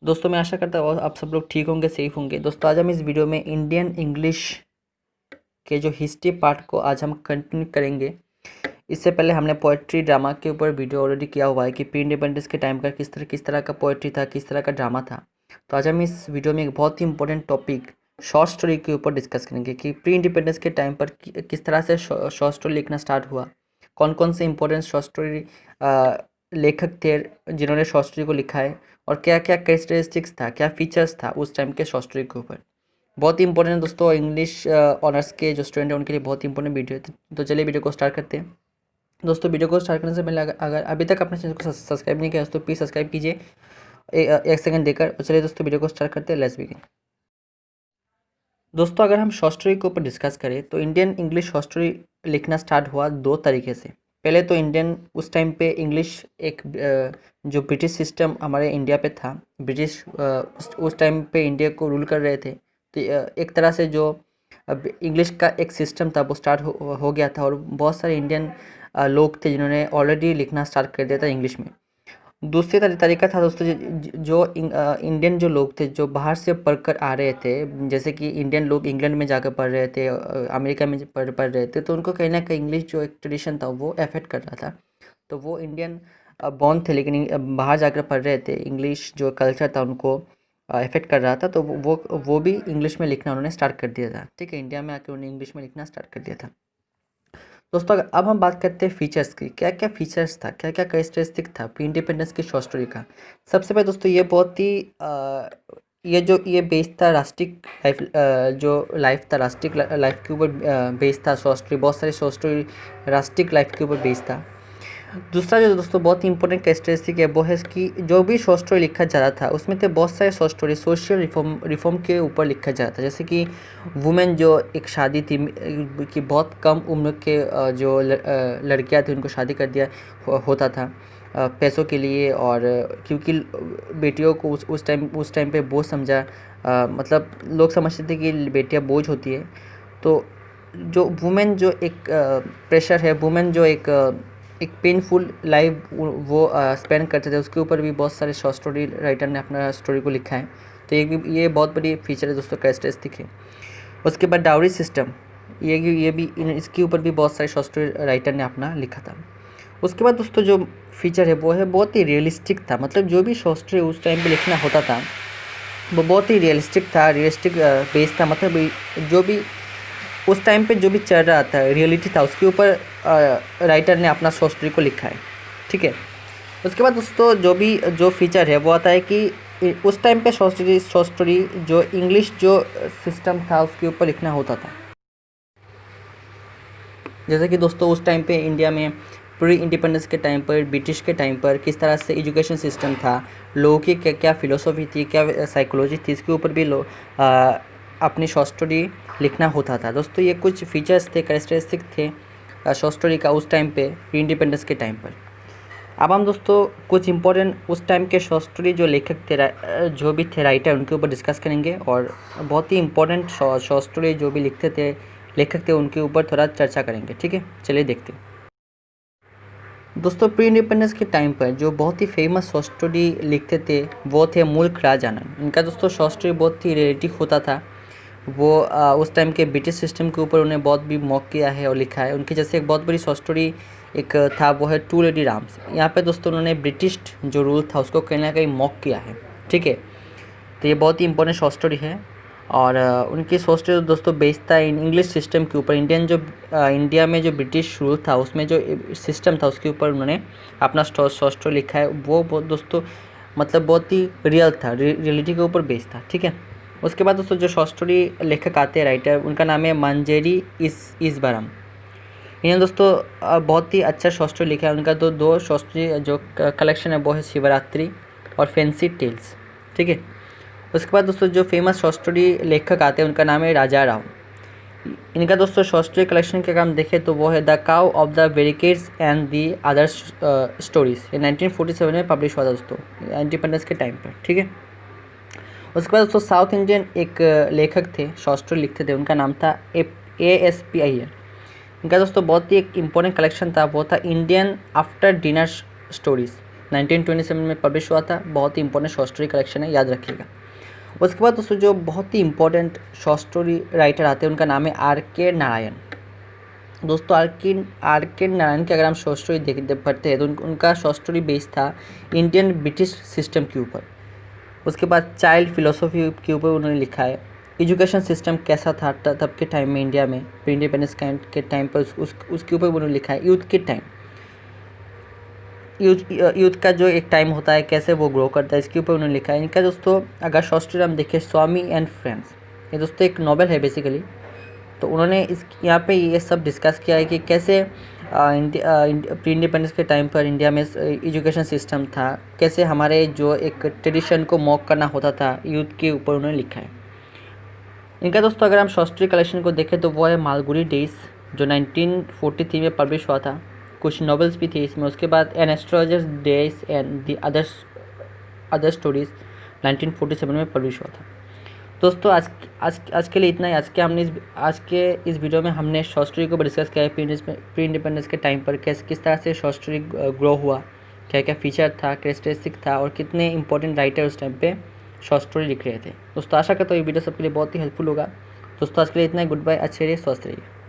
दोस्तों मैं आशा करता हूँ आप सब लोग ठीक होंगे, सेफ होंगे। दोस्तों आज हम इस वीडियो में इंडियन इंग्लिश के जो हिस्ट्री पार्ट को आज हम कंटिन्यू करेंगे। इससे पहले हमने पोएट्री ड्रामा के ऊपर वीडियो ऑलरेडी किया हुआ है कि प्री इंडिपेंडेंस के टाइम का किस तरह का पोएट्री था, किस तरह का ड्रामा था। तो आज हम इस वीडियो में एक बहुत ही इंपॉर्टेंट टॉपिक शॉर्ट स्टोरी के ऊपर डिस्कस करेंगे कि प्री इंडिपेंडेंस के टाइम पर किस तरह से शॉर्ट स्टोरी लिखना स्टार्ट हुआ, कौन कौन से इंपॉर्टेंट शॉर्ट स्टोरी लेखक थे जिन्होंने शॉर्ट स्टोरी को लिखा है, और क्या क्या कैरेक्टरिस्टिक्स था, क्या फीचर्स था उस टाइम के शॉर्ट स्टोरी के ऊपर। बहुत ही इंपॉर्टेंट दोस्तों, इंग्लिश ऑनर्स के जो स्टूडेंट हैं उनके लिए बहुत ही इंपॉर्टेंट वीडियो है। तो चलिए वीडियो को स्टार्ट करते हैं। दोस्तों वीडियो को स्टार्ट करने से पहले अगर अभी तक अपने चैनल को सब्सक्राइब नहीं किया तो प्लीज़ सब्सक्राइब कीजिए एक सेकंड देकर। और चलिए दोस्तों वीडियो को स्टार्ट करते हैं, लेट्स बिगिन। दोस्तों अगर हम शॉर्ट स्टोरी के ऊपर डिस्कस करें तो इंडियन इंग्लिश शॉर्ट स्टोरी लिखना स्टार्ट हुआ दो तरीके से। पहले तो इंडियन उस टाइम पे इंग्लिश एक जो ब्रिटिश सिस्टम हमारे इंडिया पे था, ब्रिटिश उस टाइम पे इंडिया को रूल कर रहे थे। तो एक तरह से जो इंग्लिश का एक सिस्टम था वो स्टार्ट हो गया था, और बहुत सारे इंडियन लोग थे जिन्होंने ऑलरेडी लिखना स्टार्ट कर दिया था इंग्लिश में। दूसरे तरीका था दोस्तों, जो इंडियन जो लोग थे जो बाहर से पढ़कर आ रहे थे, जैसे कि इंडियन लोग इंग्लैंड में जाकर पढ़ रहे थे, अमेरिका में पढ़ रहे थे, तो उनको कहीं ना कहीं इंग्लिश जो एक ट्रेडिशन था वो अफेक्ट कर रहा था। तो वो इंडियन बॉर्न थे लेकिन बाहर जाकर पढ़ रहे थे, इंग्लिश जो कल्चर था उनको अफेक्ट कर रहा था। तो वो भी इंग्लिश में लिखना उन्होंने स्टार्ट कर दिया था। ठीक है, इंडिया में आकर उन्होंने इंग्लिश में लिखना स्टार्ट कर दिया था। दोस्तों अब हम बात करते हैं फीचर्स की। क्या क्या फीचर्स था, क्या क्या कैरेक्टरिस्टिक था प्री इंडिपेंडेंस की शॉर्ट स्टोरी का। सबसे पहले दोस्तों ये बहुत ही ये बेस्ड था राष्ट्रिक लाइफ, जो लाइफ था राष्ट्रिक लाइफ के ऊपर बेस्ड था शॉर्ट स्टोरी। बहुत सारी शॉर्ट स्टोरी राष्ट्रिक लाइफ के ऊपर बेस्ड था। दूसरा जो दोस्तों बहुत ही इंपॉर्टेंट कैरेक्टरिस्टिक है वो है कि जो भी शॉर्ट स्टोरी लिखा जा रहा था उसमें तो बहुत सारे शॉर्ट स्टोरी सोशल रिफॉर्म के ऊपर लिखा जा रहा था। जैसे कि वुमेन जो एक शादी थी कि बहुत कम उम्र के जो लड़कियां थी उनको शादी कर दिया होता था पैसों के लिए, और क्योंकि बेटियों को उस टाइम पे बोझ समझा, मतलब लोग समझते थे कि बेटियां बोझ होती है। तो जो वुमेन जो एक प्रेशर है, वुमेन जो एक पेनफुल लाइफ वो स्पेंड करते थे, उसके ऊपर भी बहुत सारे शॉर्ट स्टोरी राइटर ने अपना स्टोरी को लिखा है। तो ये बहुत बड़ी फीचर है दोस्तों, कैरेक्टरिस्टिक है। उसके बाद डाउरी सिस्टम, ये भी इसके ऊपर भी बहुत सारे शॉर्ट स्टोरी राइटर ने अपना लिखा था। उसके बाद दोस्तों जो फीचर है वो है बहुत ही रियलिस्टिक था। मतलब जो भी शॉर्ट स्टोरी उस टाइम पे लिखना होता था वो बहुत ही रियलिस्टिक था, रियलिस्टिक बेस था। मतलब जो भी उस टाइम पे जो भी चल रहा था, रियलिटी था, उसके ऊपर राइटर ने अपना शॉर्ट स्टोरी को लिखा है। ठीक है, उसके बाद दोस्तों जो फीचर है वो आता है कि उस टाइम पे शॉर्ट स्टोरी जो इंग्लिश जो सिस्टम था उसके ऊपर लिखना होता था। जैसे कि दोस्तों उस टाइम पे इंडिया में प्री इंडिपेंडेंस के टाइम पर, ब्रिटिश के टाइम पर किस तरह से एजुकेशन सिस्टम था, लोगों की क्या क्या फिलोसफी थी, क्या साइकोलॉजी थी, इसके ऊपर भी अपनी शॉर्ट स्टोरी लिखना होता था। दोस्तों ये कुछ फीचर्स थे, कैरेक्टरिस्टिक थे शॉर्ट स्टोरी का उस टाइम पे, प्री इंडिपेंडेंस के टाइम पर। अब हम दोस्तों कुछ इंपॉर्टेंट उस टाइम के शॉर्ट स्टोरी जो लेखक थे, जो भी थे राइटर, उनके ऊपर डिस्कस करेंगे, और बहुत ही इंपॉर्टेंट शॉर्ट स्टोरी जो भी लिखते थे लेखक थे उनके ऊपर थोड़ा चर्चा करेंगे। ठीक है, चलिए देखते हैं। दोस्तों प्री इंडिपेंडेंस के टाइम पर जो बहुत ही फेमस शॉर्ट स्टोरी लिखते थे वो थे मुल्क राज आनंद। इनका दोस्तों शॉर्ट स्टोरी बहुत ही रियलिस्टिक होता था। वो उस टाइम के ब्रिटिश सिस्टम के ऊपर उन्हें बहुत भी मॉक किया है और लिखा है। उनकी जैसे एक बहुत बड़ी शॉर्ट स्टोरी एक था वो है टू लेडी राम्स। यहाँ पे दोस्तों उन्होंने ब्रिटिश जो रूल था उसको कहीं ना कहीं मॉक किया है। ठीक है, तो ये बहुत ही इंपॉर्टेंट शॉर्ट स्टोरी है। और उनकी शॉर्ट स्टोरी दोस्तों बेस्ड था इंग्लिश सिस्टम के ऊपर। इंडिया में जो ब्रिटिश रूल था उसमें जो सिस्टम था उसके ऊपर उन्होंने अपना शॉर्ट स्टोरी लिखा है। वो बहुत दोस्तों मतलब बहुत ही रियल था, रियलिटी के ऊपर बेस्ड था। ठीक है, उसके बाद दोस्तों जो शॉर्ट स्टोरी लेखक आते हैं राइटर, उनका नाम है मंजेरी इस्बारम। इन्होंने दोस्तों बहुत ही अच्छा शॉर्ट स्टोरी लिखा है। उनका दो शॉर्ट स्टोरी जो कलेक्शन है वो है शिवरात्रि और फैंसी टेल्स। ठीक है, उसके बाद दोस्तों जो फेमस शॉर्ट स्टोरी लेखक आते हैं उनका नाम है राजा राव। इनका दोस्तों शॉर्ट स्टोरी कलेक्शन का काम देखें तो वो है the cow of the barricades and the other stories. ये 1947 में पब्लिश हुआ था दोस्तों, इंडिपेंडेंस के टाइम पर। ठीक है, उसके बाद दोस्तों साउथ इंडियन एक लेखक थे, शॉर्ट स्टोरी लिखते थे, उनका नाम था ASP अय्यर। इनका दोस्तों बहुत ही एक इम्पोर्टेंट कलेक्शन था, वो था इंडियन आफ्टर डिनर स्टोरीज। 1927 में पब्लिश हुआ था। बहुत ही इंपॉर्टेंट शॉर्ट स्टोरी कलेक्शन है, याद रखिएगा। उसके बाद दोस्तों जो बहुत ही इंपॉर्टेंट शॉर्ट स्टोरी राइटर आते हैं उनका नाम है R.K. नारायण। दोस्तों आर के नारायण की अगर हम शॉर्ट स्टोरी पढ़ते हैं तो उनका शॉर्ट स्टोरी बेस्ड था इंडियन ब्रिटिश सिस्टम के ऊपर। उसके बाद चाइल्ड फिलोसफी के ऊपर उन्होंने लिखा है। एजुकेशन सिस्टम कैसा था तब के टाइम में इंडिया में, प्री इंडिपेंडेंस के टाइम पर उसके ऊपर उन्होंने लिखा है। यूथ के टाइम, यूथ का जो एक टाइम होता है कैसे वो ग्रो करता है, इसके ऊपर उन्होंने लिखा है। इनका दोस्तों अगर शॉर्ट स्टोरी हम देखें स्वामी एंड फ्रेंड्स, ये दोस्तों एक नॉवेल है बेसिकली। तो उन्होंने इस यहाँ पे ये सब डिस्कस किया है कि कैसे प्री इंडिपेंडेंस के टाइम पर इंडिया में एजुकेशन सिस्टम था, कैसे हमारे जो एक ट्रेडिशन को मॉक करना होता था, यूथ के ऊपर उन्होंने लिखा है। इनका दोस्तों अगर हम शॉर्ट स्टोरी कलेक्शन को देखें तो वो है मालगुडी डेज, जो 1943 में पब्लिश हुआ था। कुछ नॉवेल्स भी थी इसमें। उसके बाद an astrologer's days and the other stories 1947 में पब्लिश हुआ था। दोस्तों आज के लिए इतना ही। आज के इस वीडियो में हमने शॉर्ट स्टोरी को डिस्कस किया है। प्री इंडिपेंडेंस के टाइम पर किस तरह से शॉर्ट स्टोरी ग्रो हुआ, क्या क्या फीचर था, कैरेक्टरिस्टिक था, और कितने इंपॉर्टेंट राइटर उस टाइम पे शॉर्ट स्टोरी लिख रहे थे। दोस्तों आशा करता हूँ ये वीडियो सबके लिए बहुत ही हेल्पफुल होगा। दोस्तों आज के लिए इतना ही। गुड बाय, अच्छे रहिए, स्वस्थ रहिए।